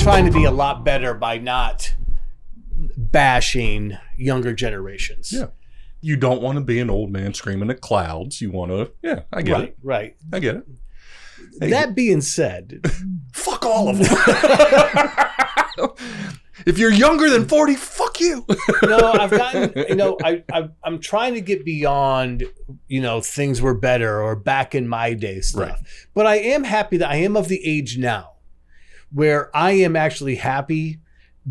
trying to be a lot better by not bashing younger generations. Yeah. You don't want to be an old man screaming at clouds. You want to, yeah, I get it. Right. I get it. Hey, that being said, fuck all of them. If you're younger than 40, fuck you. I've gotten, I'm trying to get beyond, things were better or back in my day stuff. Right. But I am happy that I am of the age now where I am actually happy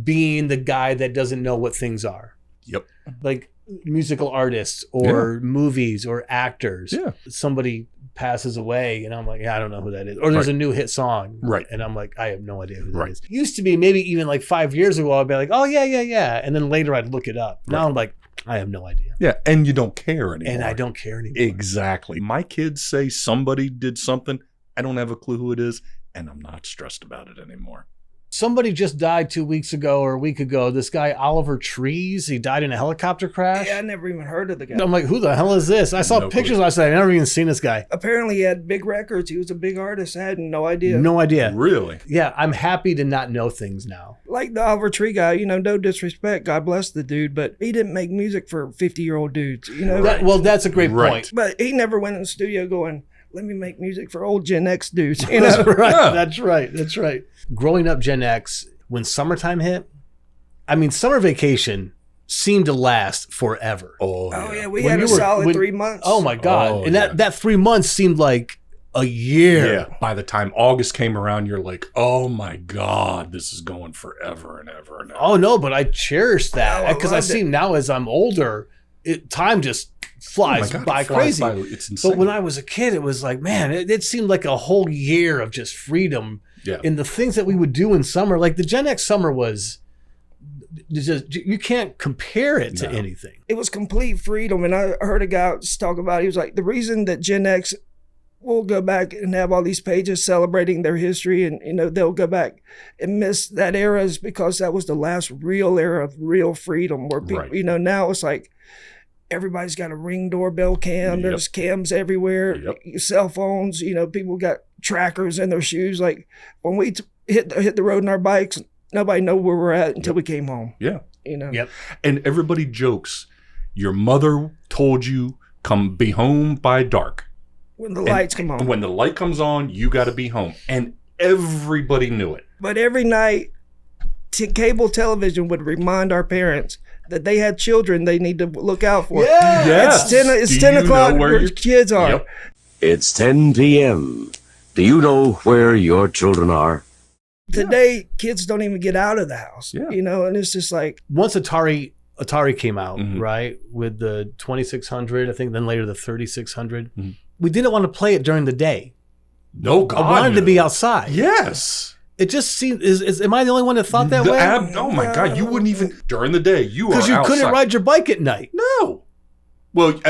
being the guy that doesn't know what things are. Yep. Like musical artists or movies or actors. Yeah. Somebody passes away and I'm like, I don't know who that is. Or there's a new hit song. Right. And I'm like, I have no idea who that is. Used to be maybe even like 5 years ago, I'd be like, oh yeah. And then later I'd look it up. Now I'm like, I have no idea. Yeah. And you don't care anymore. And I don't care anymore. Exactly. My kids say somebody did something. I don't have a clue who it is. And I'm not stressed about it anymore. Somebody just died 2 weeks ago or a week ago. This guy, Oliver Trees, he died in a helicopter crash. Yeah, I never even heard of the guy. I'm like, who the hell is this? I saw pictures. I said, I've never even seen this guy. Apparently he had big records. He was a big artist. I had no idea. No idea. Really? Yeah, I'm happy to not know things now. Like the Oliver Tree guy, no disrespect. God bless the dude, but he didn't make music for 50-year-old dudes. That's a great point. But he never went in the studio going, let me make music for old Gen X dudes. That's right. That's right. Growing up Gen X, when summertime hit, summer vacation seemed to last forever. Oh yeah. We had a solid 3 months. Oh my God. That 3 months seemed like a year. Yeah. By the time August came around, you're like, oh my God, this is going forever and ever and ever. Oh no, but I cherish that because I see now as I'm older, time just flies by crazy. It's insane. But when I was a kid, it was like, man, it seemed like a whole year of just freedom. Yeah. And the things that we would do in summer, like the Gen X summer was just, you can't compare it to anything. It was complete freedom. And I heard a guy talk about it. He was like, the reason that Gen X will go back and have all these pages celebrating their history and, they'll go back and miss that era is because that was the last real era of real freedom where people, now it's like, everybody's got a Ring doorbell cam. Yep. There's cams everywhere. Yep. Cell phones. People got trackers in their shoes. Like when we hit the road in our bikes, nobody know where we're at until we came home. Yeah. Yep. And everybody jokes. Your mother told you come be home by dark. When the lights come on. When the light comes on, you got to be home. And everybody knew it. But every night, cable television would remind our parents that they had children they need to look out for. Yeah. Yes. It's 10 o'clock where your kids are. Yep. It's 10 p.m. Do you know where your children are? Today, kids don't even get out of the house. Yeah. And it's just like... Once Atari came out, right, with the 2600, I think, then later the 3600, we didn't want to play it during the day. No, God, I wanted to be outside. Yes. It just seemed, am I the only one that thought that way? Oh my God, you wouldn't even, during the day, you are outside. Because you couldn't ride your bike at night. No. Well,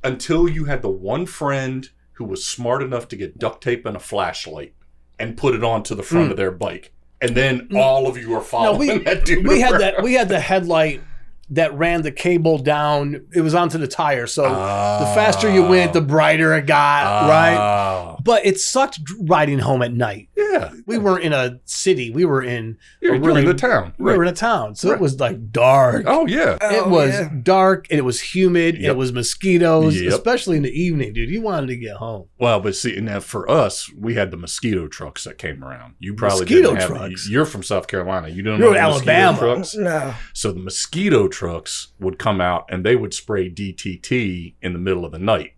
until you had the one friend who was smart enough to get duct tape and a flashlight and put it onto the front of their bike. And then all of you are following that dude around. We had the headlight that ran the cable down. It was onto the tire. So the faster you went, the brighter it got, right? But it sucked riding home at night. Yeah. We weren't in a city. We were in the town. We were in a town. So it was like dark. Oh, yeah. It was dark and it was humid. Yep. It was mosquitoes, Yep. especially in the evening, dude. You wanted to get home. Well, but see, now for us, we had the mosquito trucks that came around. You probably Mosquito didn't have trucks? You're from South Carolina. You don't You're know in mosquito Alabama. trucks? No. So the mosquito trucks would come out and they would spray DTT in the middle of the night.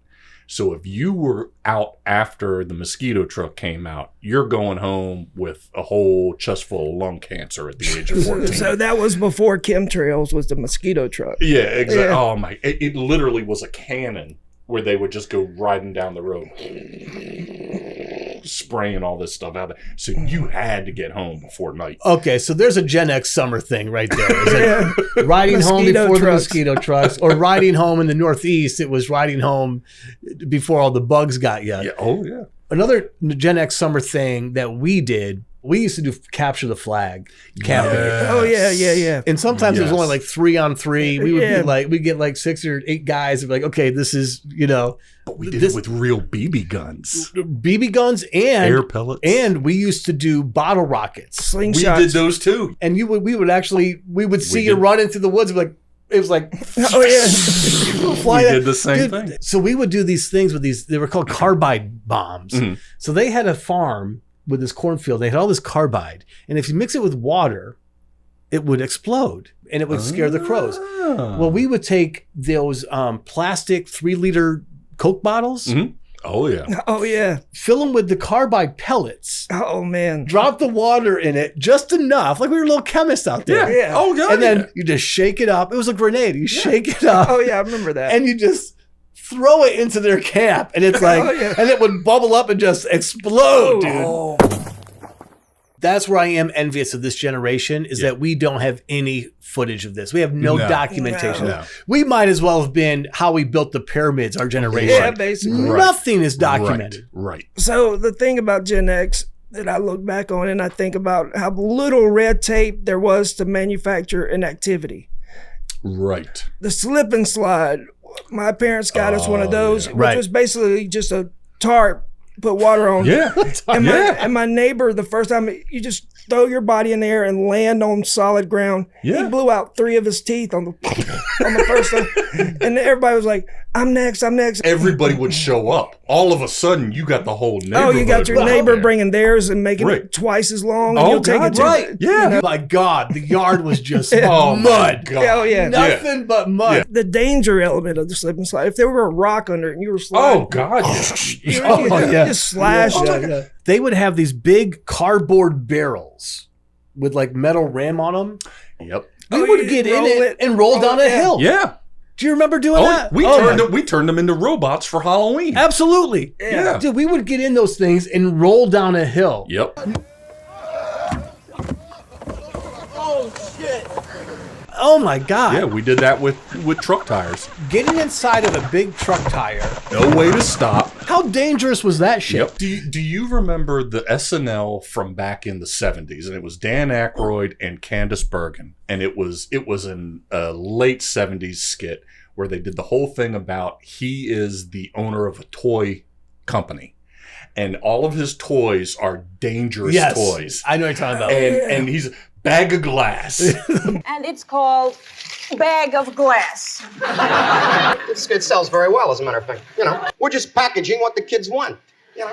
So if you were out after the mosquito truck came out, you're going home with a whole chest full of lung cancer at the age of 14. So that was before chemtrails was the mosquito truck. Yeah, exactly. Yeah. Oh my! It literally was a cannon where they would just go riding down the road, spraying all this stuff out there. So you had to get home before night. Okay, so there's a Gen X summer thing right there. Is it riding home before the mosquito trucks, or riding home in the Northeast? It was riding home before all the bugs got you. Yeah. Oh yeah. Another Gen X summer thing that we did We used to do capture the flag camping. Yes. Oh yeah. And sometimes it was Yes. only like 3-on-3. We would Yeah. be like, we'd get like 6 or 8 guys and be like, okay, this is, But we did it with real BB guns. BB guns Air pellets. and we used to do bottle rockets. Slingshots. We did those too. And we would see you did. running through the woods and be like, it was like, Oh yeah. fly We out. did the same thing. So we would do these things with these, they were called carbide bombs. Mhm. So they had a farm with this cornfield. They had all this carbide. And if you mix it with water, it would explode and it would scare the crows. Ah. Well, we would take those plastic 3-liter Coke bottles, Mhm. Oh yeah. Oh yeah. fill them with the carbide pellets, Oh man. drop the water in it just enough, like we were little chemists out there. Yeah. Yeah. Oh god. And then you just shake it up. It was a grenade. You shake it up Oh yeah, I remember that. and you just throw it into their camp. And it's like, Oh, yeah. and it would bubble up and just explode, dude. Oh. That's where I am envious of this generation is that we don't have any footage of this. We have no No. documentation. No. We might as well have been how we built the pyramids, our generation. Yeah, basically. Nothing is documented. Right. So the thing about Gen X that I look back on and I think about how little red tape there was to manufacture an activity. Right. The slip and slide. My parents got us one of those, which Right. was basically just a tarp, put water on. Yeah. And my, Yeah. and my neighbor, the first time you just throw your body in the air and land on solid ground, Yeah. he blew out 3 of his teeth on the first one. And everybody was like, I'm next. Everybody would show up. All of a sudden, you got the whole neighborhood. Oh, you got your out neighbor there. bringing theirs and making Right. it twice as long. And Oh, you'll take God, it to Right. Yeah. My God, the yard was just Oh my mud. God. Oh, yeah. Nothing but mud. Yeah. the danger element of the slip and slide. If there were a rock under it and you were sliding, Oh God. you, Oh, you yeah. just slashed. They would have these big cardboard barrels with like metal rim on them. Yep. We Oh, would you get in roll it it, and roll down a it. hill. Yeah. Do you remember doing Oh, that? we my- turned them into robots for Halloween. Absolutely. Yeah. Dude, we would get in those things and roll down a hill. Yep. Oh my God. Yeah, we did that with truck tires. Getting inside of a big truck tire. No way to stop. How dangerous was that shit? Yep. Do you remember the SNL from back in the 70s? And it was Dan Aykroyd and Candace Bergen. And it was in a late 70s skit where they did the whole thing about he is the owner of a toy company. And all of his toys are dangerous Yes. toys. I know what you're talking about. And he's a bag of glass. And it's called Bag of Glass. It sells very well, as a matter of fact. You know, we're just packaging what the kids want. You know.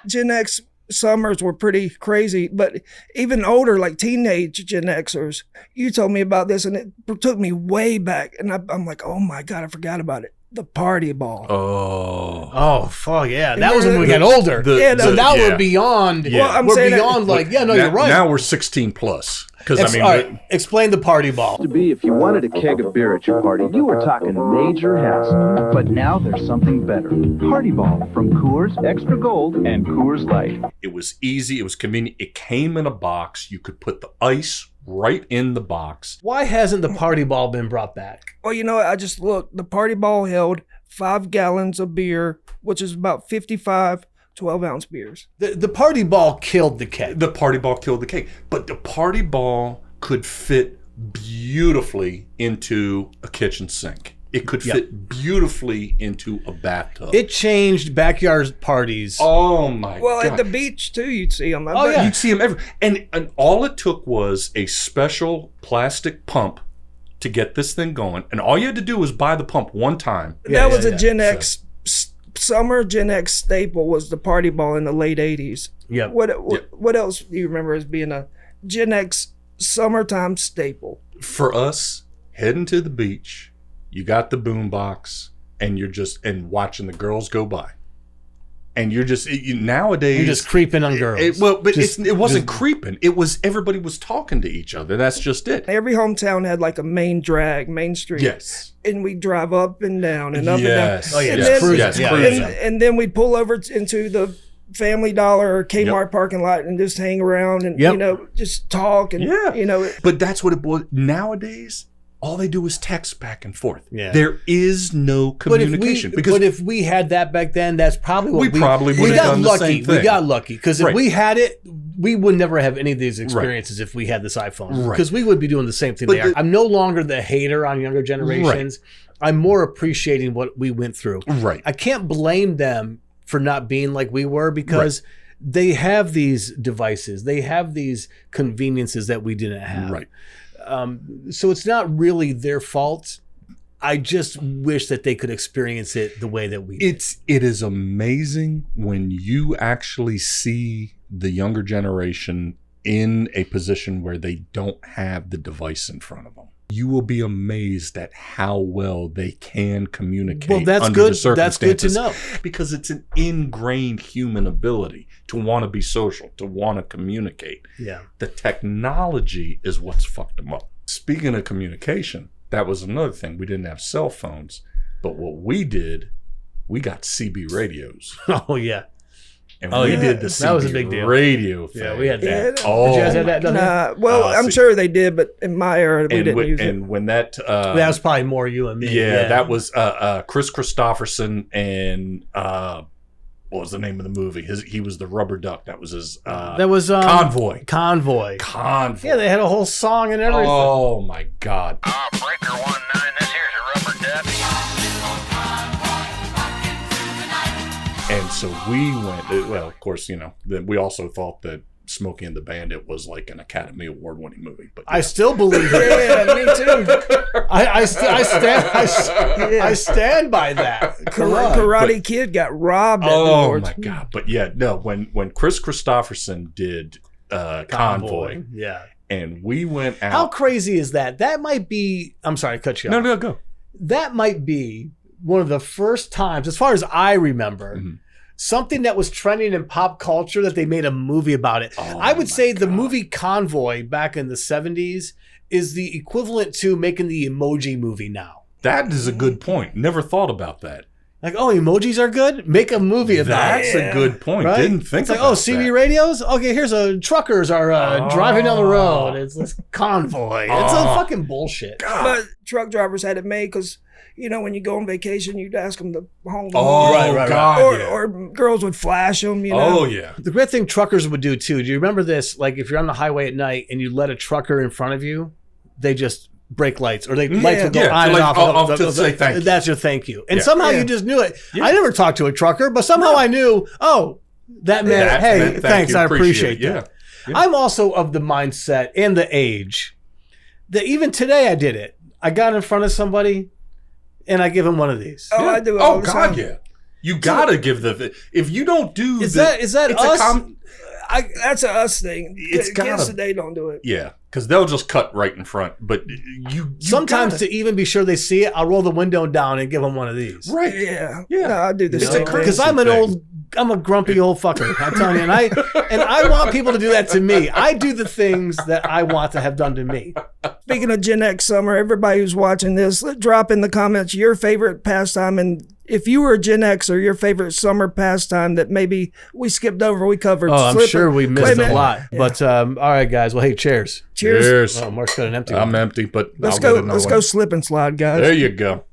Gen X summers were pretty crazy, but even older, like teenage Gen Xers, you told me about this and it took me way back. And I'm like, oh my God, I forgot about it. The party ball. Oh, fuck yeah. That was when we got older. So now we're beyond. Yeah. Well, I'm we're saying that- beyond like, yeah, no, now, you're right. Now we're 16 plus. Because I mean, all right, explain the party ball. To be if you wanted a keg of beer at your party, you were talking major hassle. But now there's something better. Party Ball from Coors Extra Gold and Coors Light. it was easy. It was convenient. It came in a box. You could put the ice right in the box. Why hasn't the party ball been brought back? Well, you know what? I just looked. The party ball held 5 gallons of beer, which is about 55 12-ounce beers. The party ball killed the keg. The party ball killed the cake, but the party ball could fit beautifully into a kitchen sink. It could fit beautifully into a bathtub. It changed backyard parties. Oh my Well, God. at the beach, too, you'd see them. Oh, yeah. You'd see them everywhere. And all it took was a special plastic pump to get this thing going. And all you had to do was buy the pump one time. That was a Gen X summer Gen X staple was the party ball in the late 80s. Yep. What else do you remember as being a Gen X summertime staple? For us, heading to the beach, you got the boom box and you're just watching the girls go by. And you're just nowadays You're just creeping on girls. It wasn't creeping. It was everybody was talking to each other. That's just it. Every hometown had like a main street. Yes. And we'd drive up and down and up Yes. and down. Oh, yeah, And just then- cruising. Yes, Yeah, cruising. yeah, And then we'd pull over into the Family Dollar or Kmart parking lot and just hang around and, Yep. just talk. And, Yeah. you know, But that's what it was. Nowadays, all they do is text back and forth. Yeah. There is no communication. But if we had that back then, that's probably what we probably would have done the same thing. We got lucky because if Right. we had it, we would never have any of these experiences if we had this iPhone. Because we would be doing the same thing they are. I'm no longer the hater on younger generations. Right. I'm more appreciating what we went through. Right. I can't blame them for not being like we were because they have these devices. They have these conveniences that we didn't have. Right. So it's not really their fault. I just wish that they could experience it the way that we did. It is amazing when you actually see the younger generation in a position where they don't have the device in front of them. You will be amazed at how well they can communicate. Well, that's under good. The circumstances, That's good to know because it's an ingrained human ability to want to be social, to want to communicate. Yeah. The technology is what's fucked them up. Speaking of communication, that was another thing. We didn't have cell phones, but what we did, we got CB radios. Oh yeah. And we did the that was a big deal. Radio thing. Yeah, we had that. Yeah. Did you guys have that? Nah, well, I'm sure they did, but in my era, we didn't use it. And when that... that was probably more you and me. Yeah, that was Chris Christopherson and... what was the name of the movie? He was the rubber duck. That was his... that was... Convoy. Convoy. Convoy. Yeah, they had a whole song and everything. Oh, my God. Breaker 19, this here's a rubber duck. And so we went, well, of course, we also thought that Smokey and the Bandit was like an Academy Award winning movie. But I still believe it. Yeah, me too. I stand by that. Karate Kid got robbed at the oh, awards. my God. But yeah, no, when Chris Christopherson did Convoy, yeah, and we went out. How crazy is that? That might be, I'm sorry, I cut you off. No, go. That might be one of the first times, as far as I remember, something that was trending in pop culture that they made a movie about it. I would say the movie Convoy back in the 70s is the equivalent to making the Emoji movie now. That is a good point. Never thought about that. Like, oh, emojis are good? Make a movie about it. That's a good point. Right? Didn't think it's like, about CB that. radios? Okay, here's truckers are driving down the road. It's this convoy. It's a fucking bullshit. But truck drivers had it made because, when you go on vacation, you'd ask them to home. Oh, right. God, or girls would flash them, Oh, yeah. The great thing truckers would do, too. Do you remember this? Like, if you're on the highway at night and you let a trucker in front of you, they just brake lights, or lights would go on and off. To say thank you. That's your thank you. And somehow you just knew it. Yeah. I never talked to a trucker, but somehow I knew, that meant, hey, thanks, I appreciate that. Yeah. I'm also of the mindset and the age that even today I did it. I got in front of somebody and I give them one of these. Oh, I do all the time. God, yeah. You gotta give if you don't do is that us? That's a us thing. Kids today don't do it. Yeah, because they'll just cut right in front. But you sometimes to even be sure they see it, I'll roll the window down and give them one of these. Right? Yeah. No, I do this because I'm a grumpy old fucker. I'm telling you, and I want people to do that to me. I do the things that I want to have done to me. Speaking of Gen X summer, everybody who's watching this, drop in the comments your favorite pastime, and if you were a Gen X or your favorite summer pastime that maybe we skipped over, we covered. Oh, I'm sure we missed a lot. Yeah. But all right, guys. Well, hey, cheers. Cheers. Oh, Mark's got an empty one. I'm empty, but Let's go slip and slide, guys. There you go.